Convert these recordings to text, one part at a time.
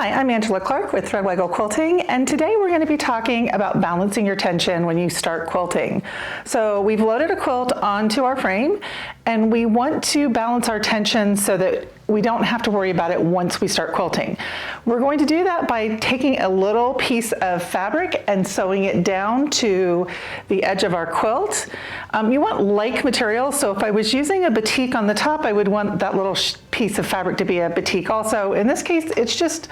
Hi, I'm Angela Clark with Threadwaggle Quilting, and today we're going to be talking about balancing your tension when you start quilting. So we've loaded a quilt onto our frame, and we want to balance our tension so that we don't have to worry about it once we start quilting. We're going to do that by taking a little piece of fabric and sewing it down to the edge of our quilt. You want like material, so if I was using a batik on the top, I would want that little piece of fabric to be a batik also. In this case, it's just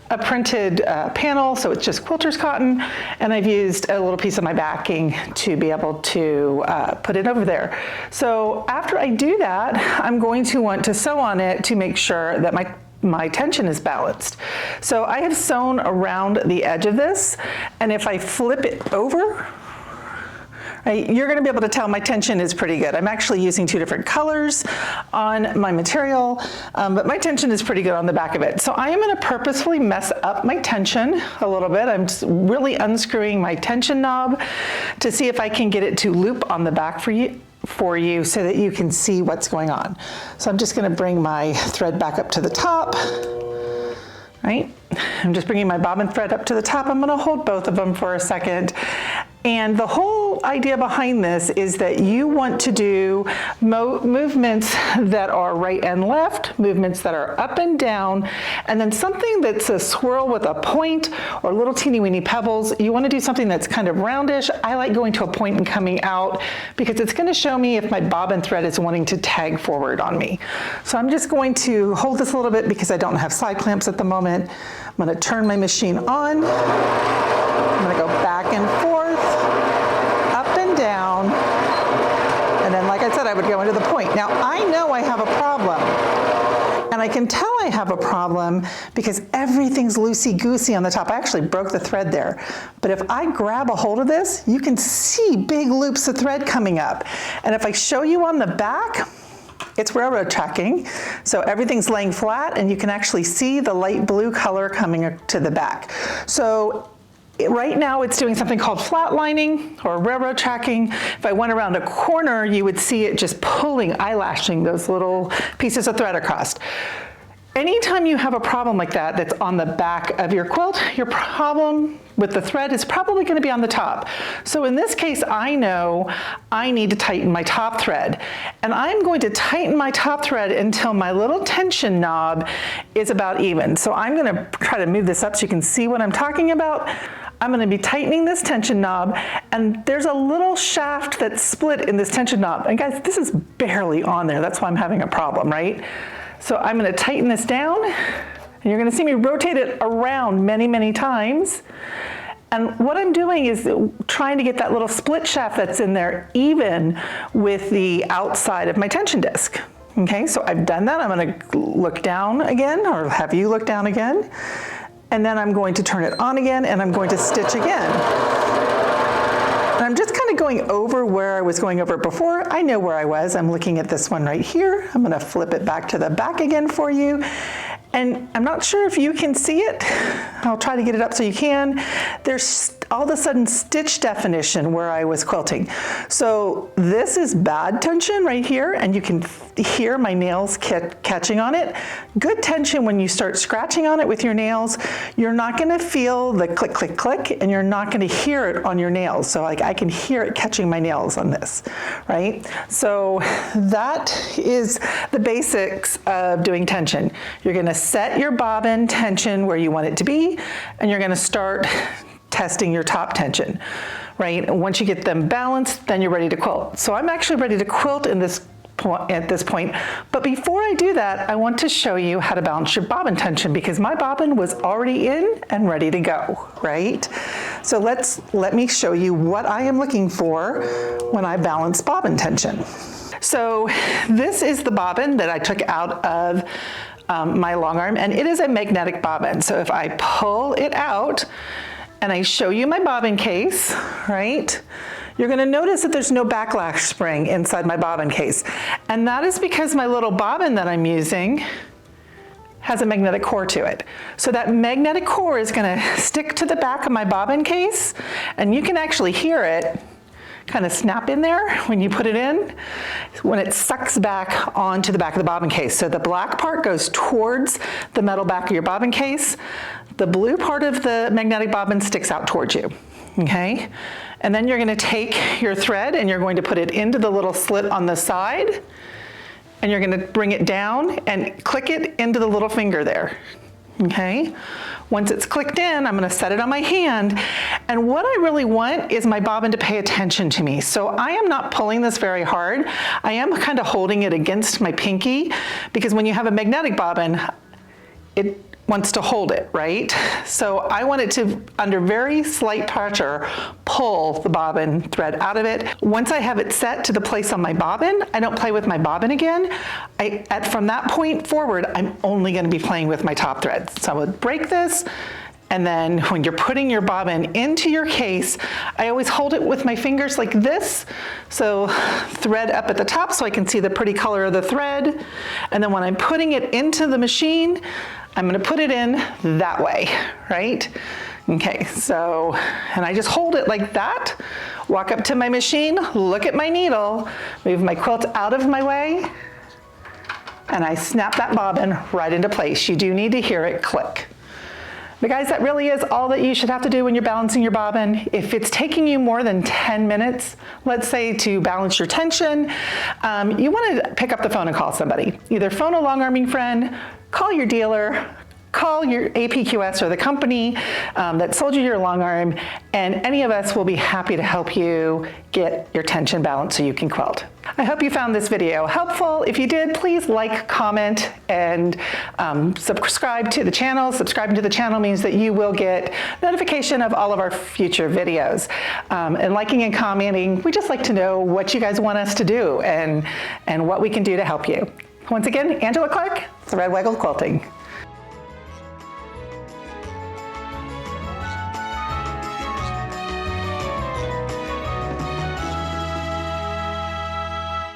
a printed panel, so it's just quilter's cotton, and I've used a little piece of my backing to be able to put it over there. So after I do that, I'm going to want to sew on it to make sure that my tension is balanced. So I have sewn around the edge of this, and if I flip it over, right, you're going to be able to tell my tension is pretty good. I'm actually using two different colors on my material, but my tension is pretty good on the back of it. So I am going to purposefully mess up my tension a little bit. I'm just really unscrewing my tension knob to see if I can get it to loop on the back for you so that you can see what's going on. So I'm just going to bring my thread back up to the top. Right? I'm just bringing my bobbin thread up to the top. I'm going to hold both of them for a second. And the whole idea behind this is that you want to do movements that are right and left, movements that are up and down, and then something that's a swirl with a point or little teeny weeny pebbles. You want to do something that's kind of roundish. I like going to a point and coming out because it's going to show me if my bobbin thread is wanting to tag forward on me. So I'm just going to hold this a little bit because I don't have side clamps at the moment. I'm going to turn my machine on. I'm going to go back and forth, up and down, and then like I said, I would go into the point. Now I know I have a problem, and I can tell I have a problem because everything's loosey-goosey on the top. I actually broke the thread there, but if I grab a hold of this, you can see big loops of thread coming up. And if I show you on the back, it's railroad tracking, so everything's laying flat, and you can actually see the light blue color coming to the back. So right now it's doing something called flatlining or railroad tracking. If I went around a corner, you would see it just pulling, eyelashing those little pieces of thread across. Anytime you have a problem like that that's on the back of your quilt, your problem with the thread is probably going to be on the top. So in this case, I know I need to tighten my top thread. And I'm going to tighten my top thread until my little tension knob is about even. So I'm going to try to move this up so you can see what I'm talking about. I'm going to be tightening this tension knob, and there's a little shaft that's split in this tension knob. And guys, this is barely on there. That's why I'm having a problem, right? So I'm going to tighten this down, and you're going to see me rotate it around many, many times. And what I'm doing is trying to get that little split shaft that's in there even with the outside of my tension disc. Okay, so I've done that. I'm going to look down again, or have you look down again. And then I'm going to turn it on again, and I'm going to stitch again. And I'm just kind of going over where I was going over before. I know where I was. I'm looking at this one right here. I'm going to flip it back to the back again for you. And I'm not sure if you can see it. I'll try to get it up so you can. There's all of a sudden stitch definition where I was quilting. So this is bad tension right here, and you can hear my nails catching on it. Good tension when you start scratching on it with your nails. You're not going to feel the click, click, click, and you're not going to hear it on your nails. So like I can hear it catching my nails on this, right? So that is the basics of doing tension. You're going to set your bobbin tension where you want it to be, and you're going to start testing your top tension, right? Once you get them balanced, then you're ready to quilt. So I'm actually ready to quilt at this point, but before I do that, I want to show you how to balance your bobbin tension because my bobbin was already in and ready to go, right? So let me show you what I am looking for when I balance bobbin tension. So this is the bobbin that I took out of my long arm, and it is a magnetic bobbin. So if I pull it out and I show you my bobbin case, right, you're going to notice that there's no backlash spring inside my bobbin case. And that is because my little bobbin that I'm using has a magnetic core to it. So that magnetic core is going to stick to the back of my bobbin case, and you can actually hear it kind of snap in there when you put it in, when it sucks back onto the back of the bobbin case. So the black part goes towards the metal back of your bobbin case. The blue part of the magnetic bobbin sticks out towards you, okay? And then you're gonna take your thread and you're going to put it into the little slit on the side, and you're gonna bring it down and click it into the little finger there, okay? Once it's clicked in, I'm gonna set it on my hand, and what I really want is my bobbin to pay attention to me. So I am not pulling this very hard. I am kind of holding it against my pinky, because when you have a magnetic bobbin, it wants to hold it, right? So I want it to, under very slight pressure, pull the bobbin thread out of it. Once I have it set to the place on my bobbin, I don't play with my bobbin again. From that point forward, I'm only gonna be playing with my top thread. So I would break this, and then when you're putting your bobbin into your case, I always hold it with my fingers like this. So thread up at the top so I can see the pretty color of the thread. And then when I'm putting it into the machine, I'm gonna put it in that way, right? Okay, so, and I just hold it like that, walk up to my machine, look at my needle, move my quilt out of my way, and I snap that bobbin right into place. You do need to hear it click. But guys, that really is all that you should have to do when you're balancing your bobbin. If it's taking you more than 10 minutes, let's say, to balance your tension, you want to pick up the phone and call somebody. Either phone a long arming friend, call your dealer, call your APQS or the company that sold you your long arm, and any of us will be happy to help you get your tension balanced so you can quilt. I hope you found this video helpful. If you did, please like, comment, and subscribe to the channel. Subscribing to the channel means that you will get notification of all of our future videos. And liking and commenting, we just like to know what you guys want us to do and what we can do to help you. Once again, Angela Clark, Threadwaggle Quilting.